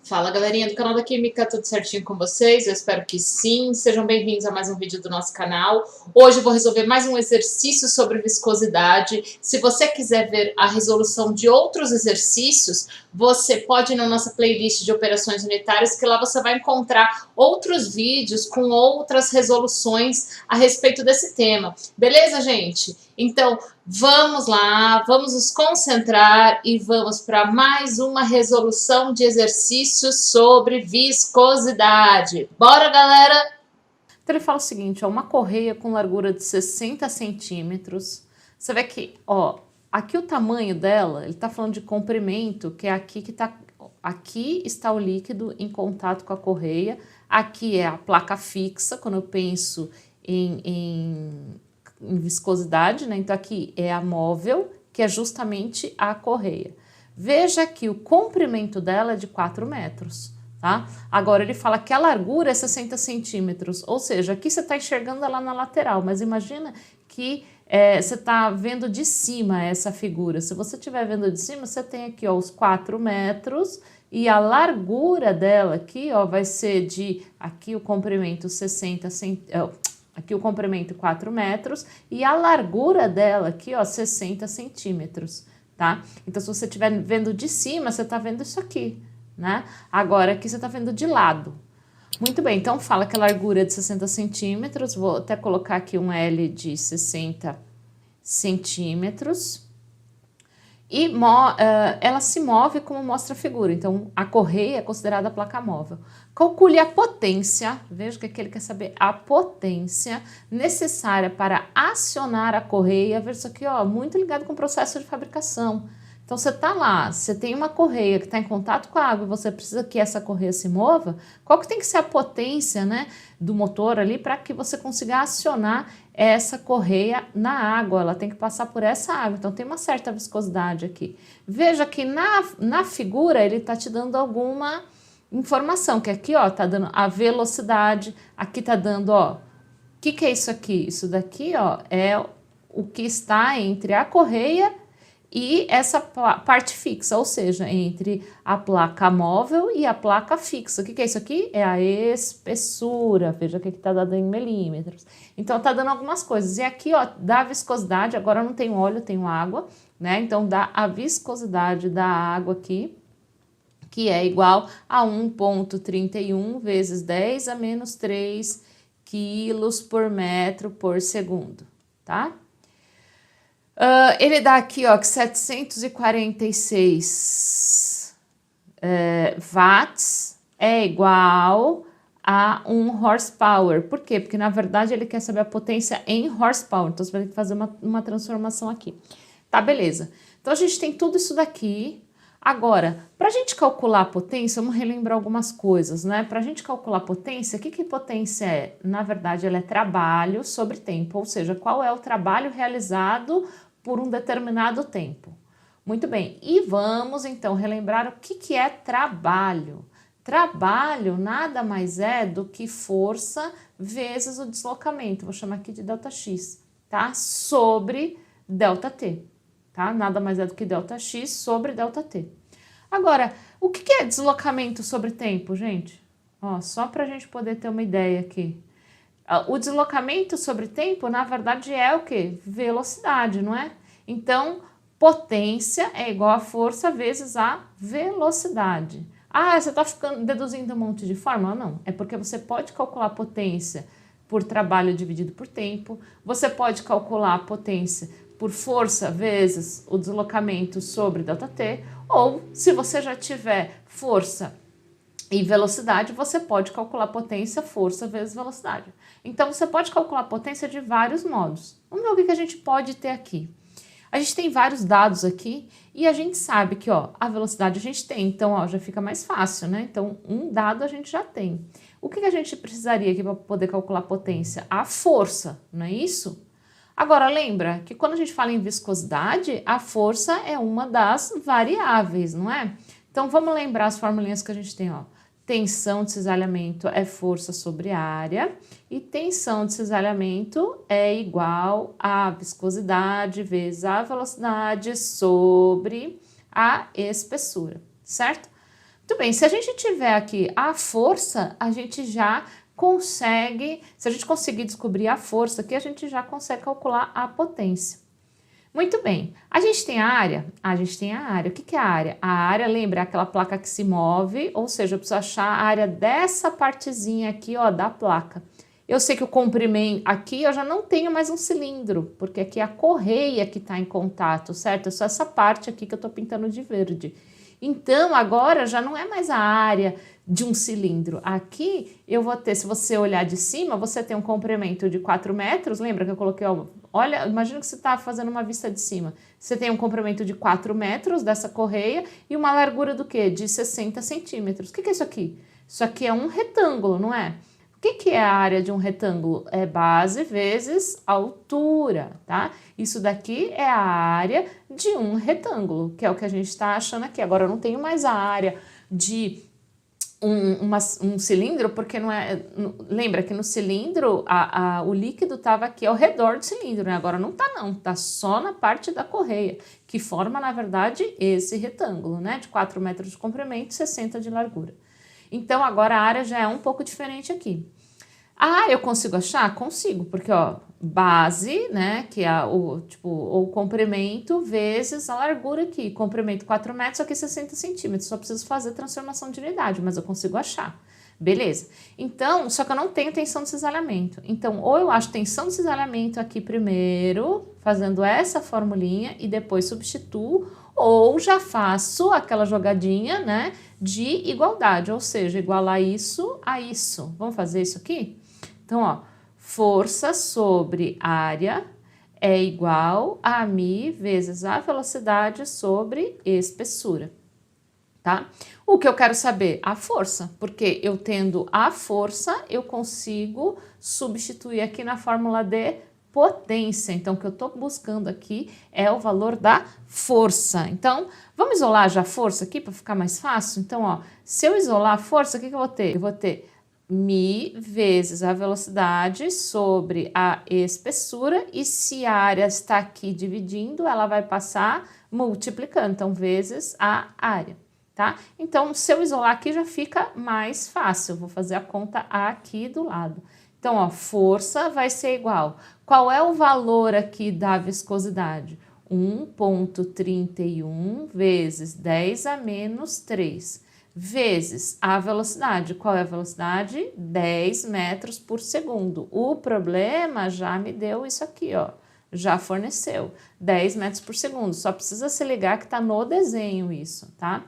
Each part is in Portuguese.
Fala, galerinha do canal da Química, tudo certinho com vocês? Eu espero que sim. Sejam bem-vindos a mais um vídeo do nosso canal. Hoje eu vou resolver mais um exercício sobre viscosidade. Se você quiser ver a resolução de outros exercícios, você pode ir na nossa playlist de operações unitárias, que lá você vai encontrar outros vídeos com outras resoluções a respeito desse tema. Beleza, gente? Então, vamos lá, vamos nos concentrar e vamos para mais uma resolução de exercícios sobre viscosidade. Bora, galera? Então ele fala o seguinte, ó, uma correia com largura de 60 centímetros. Você vê que, ó, aqui o tamanho dela, ele tá falando de comprimento, que é aqui que tá, aqui está o líquido em contato com a correia, aqui é a placa fixa, quando eu penso em viscosidade, né? Então aqui é a móvel, que é justamente a correia. Veja que o comprimento dela é de 4 metros. Tá? Agora ele fala que a largura é 60 centímetros, ou seja, aqui você está enxergando ela na lateral, mas imagina que você está vendo de cima essa figura. Se você estiver vendo de cima, você tem aqui ó, os 4 metros e a largura dela aqui ó, vai ser de, aqui o comprimento 60 centímetros, aqui o comprimento 4 metros e a largura dela aqui ó, 60 centímetros, tá? Então se você estiver vendo de cima, você está vendo isso aqui. Né? Agora aqui você está vendo de lado. Muito bem, então fala que a largura é de 60 centímetros, vou até colocar aqui um L de 60 centímetros. E ela se move como mostra a figura, então a correia é considerada a placa móvel. Calcule a potência, veja que aqui ele quer saber a potência necessária para acionar a correia, veja isso aqui, ó, muito ligado com o processo de fabricação. Então você tá lá, você tem uma correia que está em contato com a água e você precisa que essa correia se mova, qual que tem que ser a potência, né, do motor ali para que você consiga acionar essa correia na água, ela tem que passar por essa água, então tem uma certa viscosidade aqui. Veja que na figura ele está te dando alguma informação, que aqui ó, tá dando a velocidade, aqui tá dando ó, o que é isso aqui? Isso daqui ó, é o que está entre a correia e essa parte fixa, ou seja, entre a placa móvel e a placa fixa. O que é isso aqui? É a espessura, veja que aqui está dado em milímetros. Então está dando algumas coisas. E aqui, ó, dá a viscosidade, agora não tem óleo, tem água, né? Então dá a viscosidade da água aqui, que é igual a 1,31 vezes 10 a menos 3 quilos por metro por segundo, tá? Ele dá aqui ó, que 746 watts é igual a 1 horsepower. Por quê? Porque na verdade ele quer saber a potência em horsepower. Então você vai ter que fazer uma transformação aqui. Tá, beleza. Então a gente tem tudo isso daqui. Agora, para a gente calcular a potência, vamos relembrar algumas coisas, né? Para a gente calcular a potência, o que potência é? Na verdade, ela é trabalho sobre tempo, ou seja, qual é o trabalho realizado por um determinado tempo. Muito bem, e vamos então relembrar o que é trabalho. Trabalho nada mais é do que força vezes o deslocamento, vou chamar aqui de ΔX, tá? Sobre ΔT. Tá? Nada mais é do que ΔX sobre ΔT. Agora, o que é deslocamento sobre tempo, gente? Ó, só para a gente poder ter uma ideia aqui. O deslocamento sobre tempo, na verdade, é o quê? Velocidade, não é? Então, potência é igual a força vezes a velocidade. Ah, você está deduzindo um monte de fórmula? Não, é porque você pode calcular a potência por trabalho dividido por tempo, você pode calcular a potência por força vezes o deslocamento sobre ΔT, ou se você já tiver força e velocidade, você pode calcular potência, força vezes velocidade. Então você pode calcular potência de vários modos. Vamos ver o que a gente pode ter aqui. A gente tem vários dados aqui e a gente sabe que ó, a velocidade a gente tem, então ó, já fica mais fácil, né? Então um dado a gente já tem. O que a gente precisaria aqui para poder calcular potência? A força, não é isso? Agora, lembra que quando a gente fala em viscosidade, a força é uma das variáveis, não é? Então, vamos lembrar as formulinhas que a gente tem, ó. Tensão de cisalhamento é força sobre área e tensão de cisalhamento é igual a viscosidade vezes a velocidade sobre a espessura, certo? Muito bem, se a gente tiver aqui a força, a gente já consegue, se a gente conseguir descobrir a força aqui, a gente já consegue calcular a potência. Muito bem, a gente tem a área? A gente tem a área. O que que é a área? A área, lembra, é aquela placa que se move, ou seja, eu preciso achar a área dessa partezinha aqui, ó, da placa. Eu sei que o comprimento aqui eu já não tenho mais um cilindro, porque aqui é a correia que está em contato, certo? É só essa parte aqui que eu estou pintando de verde. Então, agora já não é mais a área de um cilindro. Aqui eu vou ter, se você olhar de cima, você tem um comprimento de 4 metros. Lembra que eu coloquei, ó, olha, imagina que você está fazendo uma vista de cima. Você tem um comprimento de 4 metros dessa correia e uma largura do quê? De 60 centímetros. O que é isso aqui? Isso aqui é um retângulo, não é? O que é a área de um retângulo? É base vezes altura, tá? Isso daqui é a área de um retângulo, que é o que a gente está achando aqui. Agora, eu não tenho mais a área de um cilindro, porque não é... Lembra que no cilindro, o líquido estava aqui ao redor do cilindro, né? Agora não tá não, tá só na parte da correia, que forma, na verdade, esse retângulo, né? De 4 metros de comprimento e 60 de largura. Então, agora a área já é um pouco diferente aqui. A área eu consigo achar? Consigo, porque, ó, base, né, que é o comprimento vezes a largura aqui. Comprimento 4 metros, aqui 60 centímetros. Só preciso fazer transformação de unidade, mas eu consigo achar. Beleza. Então, só que eu não tenho tensão de cisalhamento. Então, ou eu acho tensão de cisalhamento aqui primeiro, fazendo essa formulinha, e depois substituo, ou já faço aquela jogadinha, né, de igualdade, ou seja, igualar isso a isso. Vamos fazer isso aqui? Então, ó, força sobre área é igual a μ vezes a velocidade sobre espessura, tá? O que eu quero saber? A força, porque eu tendo a força, eu consigo substituir aqui na fórmula de potência. Então, o que eu estou buscando aqui é o valor da força. Então, vamos isolar já a força aqui para ficar mais fácil? Então, ó, se eu isolar a força, o que eu vou ter? Eu vou ter μ vezes a velocidade sobre a espessura, e se a área está aqui dividindo, ela vai passar multiplicando, então, vezes a área, tá? Então, se eu isolar aqui, já fica mais fácil. Eu vou fazer a conta aqui do lado. Então, ó, força vai ser igual. Qual é o valor aqui da viscosidade? 1,31 vezes 10 a menos 3, vezes a velocidade. Qual é a velocidade? 10 metros por segundo. O problema já me deu isso aqui, ó. Já forneceu 10 metros por segundo. Só precisa se ligar que tá no desenho isso, tá?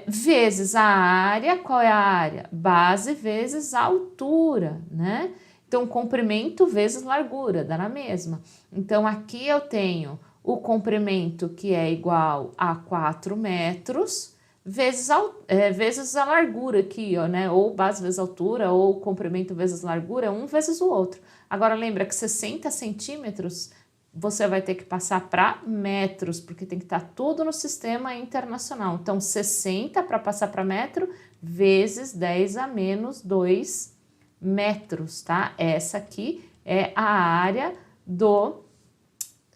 Vezes a área. Qual é a área? Base vezes a altura, né? Então, comprimento vezes largura, dá na mesma. Então, aqui eu tenho o comprimento que é igual a 4 metros, vezes a largura aqui, ó, né? Ou base vezes altura, ou comprimento vezes largura, um vezes o outro. Agora, lembra que 60 centímetros você vai ter que passar para metros, porque tem que estar tudo no sistema internacional. Então, 60 para passar para metro, vezes 10 a menos 2 metros, tá? Essa aqui é a área do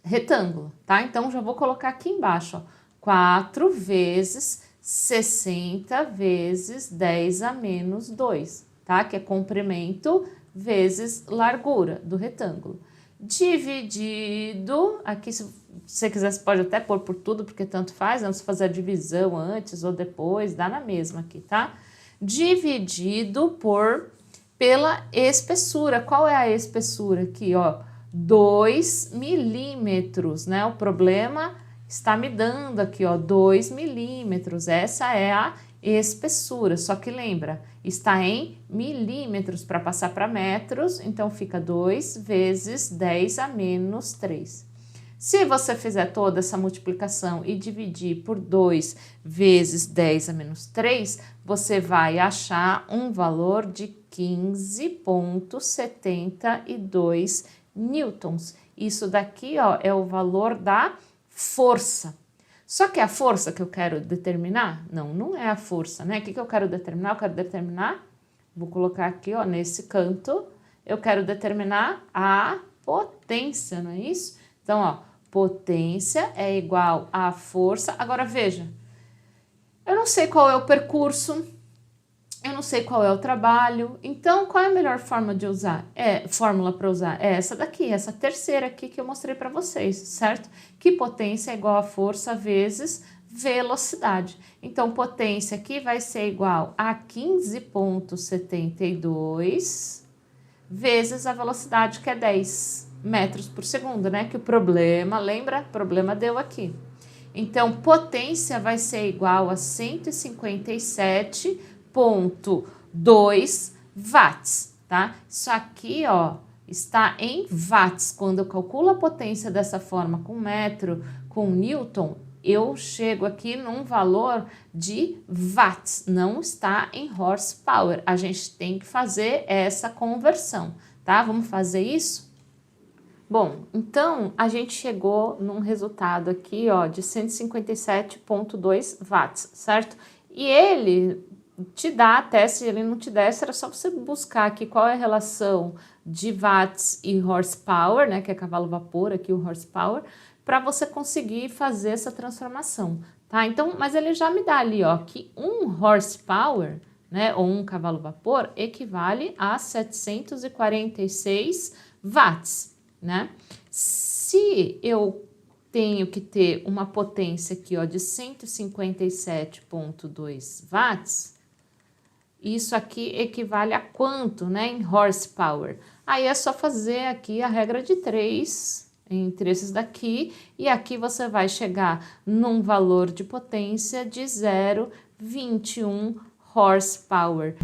retângulo, tá? Então, já vou colocar aqui embaixo, ó, 4 vezes 60 vezes 10 a menos 2, tá? Que é comprimento vezes largura do retângulo. Dividido, aqui se você quiser você pode até pôr por tudo, porque tanto faz, não precisa fazer a divisão antes ou depois, dá na mesma aqui, tá? Dividido pela espessura. Qual é a espessura aqui, ó? 2 milímetros, né? O problema está me dando aqui, ó, 2 milímetros. Essa é a espessura, só que lembra, está em milímetros para passar para metros, então fica 2 vezes 10 a menos 3. Se você fizer toda essa multiplicação e dividir por 2 vezes 10 a menos 3, você vai achar um valor de 15,72 newtons. Isso daqui, ó, é o valor da força. Só que a força que eu quero determinar, não é a força, né? O que eu quero determinar? Eu quero determinar, vou colocar aqui, ó, nesse canto, eu quero determinar a potência, não é isso? Então, ó, potência é igual a força. Agora, veja, Eu não sei qual é o percurso, eu não sei qual é o trabalho, então qual é a melhor forma de usar? Fórmula para usar? É essa daqui, essa terceira aqui que eu mostrei para vocês, certo? Que potência é igual a força vezes velocidade. Então, potência aqui vai ser igual a 15,72 vezes a velocidade, que é 10 metros por segundo, né? Que o problema, lembra? O problema deu aqui. Então, potência vai ser igual a 157,2 watts, tá? Isso aqui, ó, está em watts. Quando eu calculo a potência dessa forma com metro, com newton, eu chego aqui num valor de watts, não está em horsepower. A gente tem que fazer essa conversão, tá? Vamos fazer isso? Bom, então a gente chegou num resultado aqui, ó, de 157,2 watts, certo? E ele te dá, até se ele não te desse, era só você buscar aqui qual é a relação de watts e horsepower, né, que é cavalo vapor, aqui o horsepower, para você conseguir fazer essa transformação, tá? Então, mas ele já me dá ali, ó, que 1 horsepower, né, ou 1 cavalo vapor, equivale a 746 watts, né? Se eu tenho que ter uma potência aqui, ó, de 157,2 watts, isso aqui equivale a quanto, né, em horsepower? Aí é só fazer aqui a regra de 3 entre esses daqui, e aqui você vai chegar num valor de potência de 0,21 horsepower.